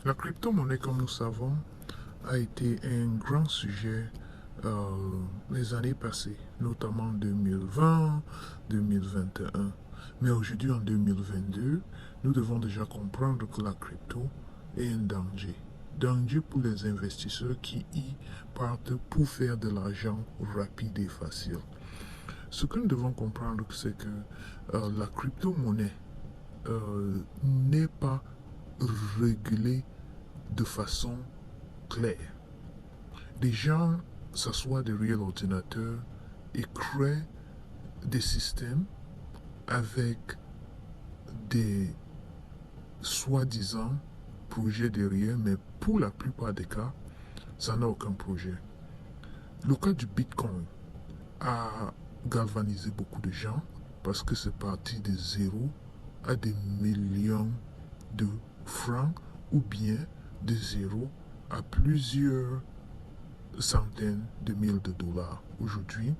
La crypto-monnaie, comme nous savons, a été un grand sujet les années passées, notamment 2020, 2021. Mais aujourd'hui, en 2022, nous devons déjà comprendre que la crypto est un danger. Danger pour les investisseurs qui y partent pour faire de l'argent rapide et facile. Ce que nous devons comprendre, c'est que la crypto-monnaie n'est pas régulée de façon claire. Des gens s'assoient derrière l'ordinateur et créent des systèmes avec des soi-disant projets derrière, mais pour la plupart des cas, ça n'a aucun projet. Le cas du Bitcoin a galvanisé beaucoup de gens parce que c'est parti de zéro à des millions de francs ou bien de zéro à plusieurs centaines de milliers de dollars. Aujourd'hui,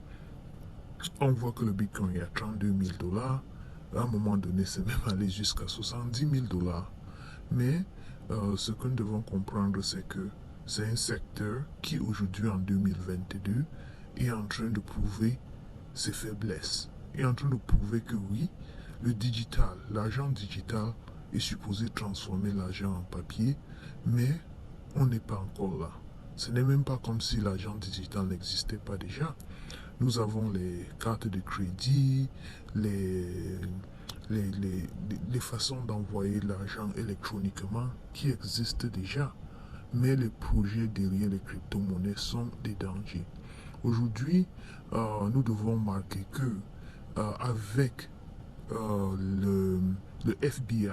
on voit que le Bitcoin est à 32 000 dollars. À un moment donné, c'est même allé jusqu'à 70 000 dollars. Mais ce que nous devons comprendre, c'est que c'est un secteur qui, aujourd'hui, en 2022, est en train de prouver ses faiblesses. Est en train de prouver que oui, le digital, l'argent digital est supposé transformer l'argent en papier, mais on n'est pas encore là. Ce n'est même pas comme si l'argent digital n'existait pas déjà. Nous avons les cartes de crédit, les façons d'envoyer l'argent électroniquement qui existent déjà. Mais les projets derrière les crypto-monnaies sont des dangers. Aujourd'hui, nous devons marquer que avec le FBI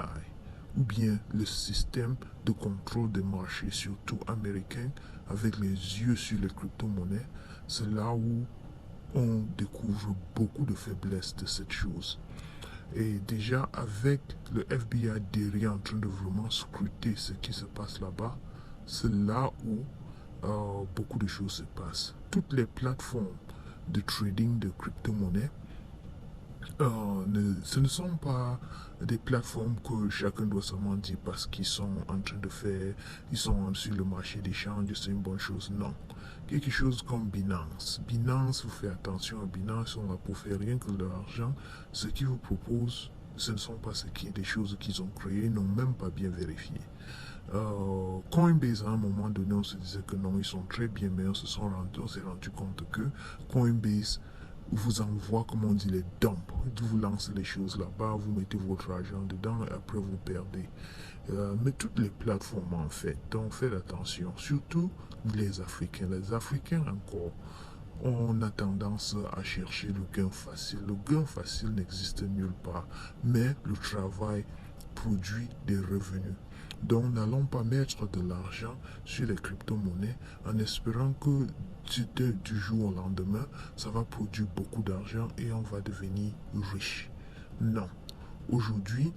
ou bien le système de contrôle des marchés, surtout américain, avec les yeux sur les crypto-monnaies, c'est là où on découvre beaucoup de faiblesses de cette chose. Et déjà avec le FBI derrière en train de vraiment scruter ce qui se passe là-bas, c'est là où beaucoup de choses se passent. Toutes les plateformes de trading de crypto-monnaies, ce ne sont pas des plateformes que chacun doit seulement dire parce qu'ils sont en train de faire, ils sont sur le marché d'échange, c'est une bonne chose. Non. Quelque chose comme Binance. Binance, vous faites attention à Binance, ils sont là pour faire rien que de l'argent. Ce qu'ils vous proposent, ce ne sont pas des choses qu'ils ont créées, ils n'ont même pas bien vérifié. Coinbase, à un moment donné, on se disait que non, ils sont très bien, mais on s'est rendu compte que Coinbase vous envoie, comme on dit, les dumps. Vous lancez les choses là-bas, vous mettez votre argent dedans et après vous perdez. Mais toutes les plateformes en fait, donc faites attention, surtout les Africains. Les Africains encore, on a tendance à chercher le gain facile. Le gain facile n'existe nulle part, mais le travail produit des revenus. Donc n'allons pas mettre de l'argent sur les crypto-monnaies en espérant que du jour au lendemain, ça va produire beaucoup d'argent et on va devenir riche. Non. Aujourd'hui,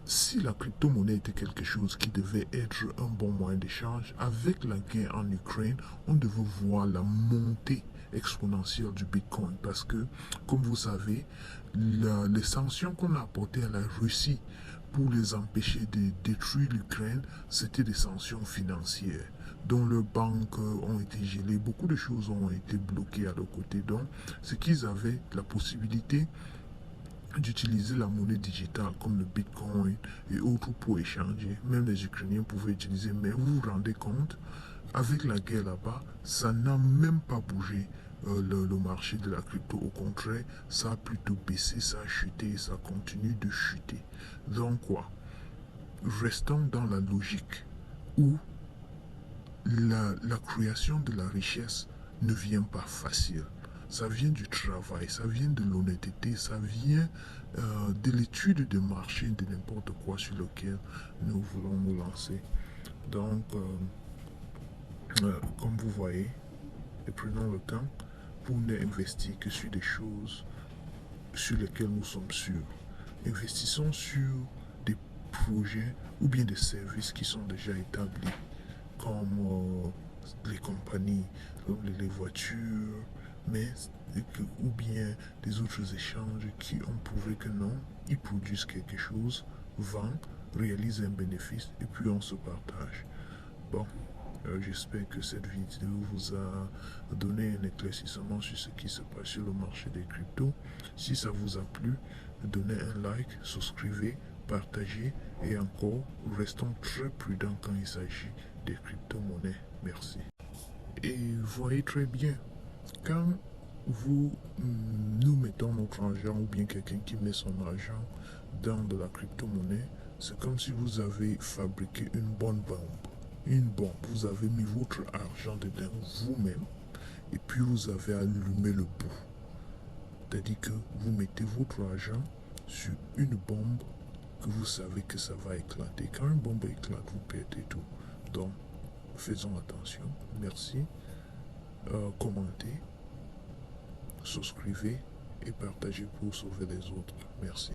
si la crypto-monnaie était quelque chose qui devait être un bon moyen d'échange, avec la guerre en Ukraine, on devait voir la montée exponentielle du Bitcoin parce que, comme vous savez, les sanctions qu'on a apportées à la Russie pour les empêcher de détruire l'Ukraine, c'était des sanctions financières dont leurs banques ont été gelées, beaucoup de choses ont été bloquées à leur côté. Donc, c'est qu'ils avaient la possibilité d'utiliser la monnaie digitale comme le Bitcoin et autres pour échanger. Même les Ukrainiens pouvaient utiliser, mais vous vous rendez compte, avec la guerre là-bas, ça n'a même pas bougé le marché de la crypto. Au contraire, ça a plutôt baissé, ça a chuté et ça continue de chuter. Donc quoi? Restons dans la logique où la création de la richesse ne vient pas facile. Ça vient du travail, ça vient de l'honnêteté, ça vient de l'étude de marché de n'importe quoi sur lequel nous voulons nous lancer. Donc, comme vous voyez, et prenons le temps pour n'investir que sur des choses sur lesquelles nous sommes sûrs. Investissons sur des projets ou bien des services qui sont déjà établis, comme les compagnies, comme les voitures, mais ou bien des autres échanges qui ont prouvé que non, ils produisent quelque chose, vendent, réalisent un bénéfice et puis on se partage. Bon, j'espère que cette vidéo vous a donné un éclaircissement sur ce qui se passe sur le marché des cryptos. Si ça vous a plu, donnez un like, souscrivez, partagez et encore, restons très prudents quand il s'agit des crypto-monnaies. Merci. Et voyez très bien, quand nous mettons notre argent ou bien quelqu'un qui met son argent dans de la crypto-monnaie, c'est comme si vous avez fabriqué une bonne bombe. Une bombe, vous avez mis votre argent dedans vous-même et puis vous avez allumé le bout. C'est-à-dire que vous mettez votre argent sur une bombe que vous savez que ça va éclater. Quand une bombe éclate, vous perdez tout. Donc, faisons attention. Merci. Commentez, souscrivez et partagez pour sauver les autres. Merci.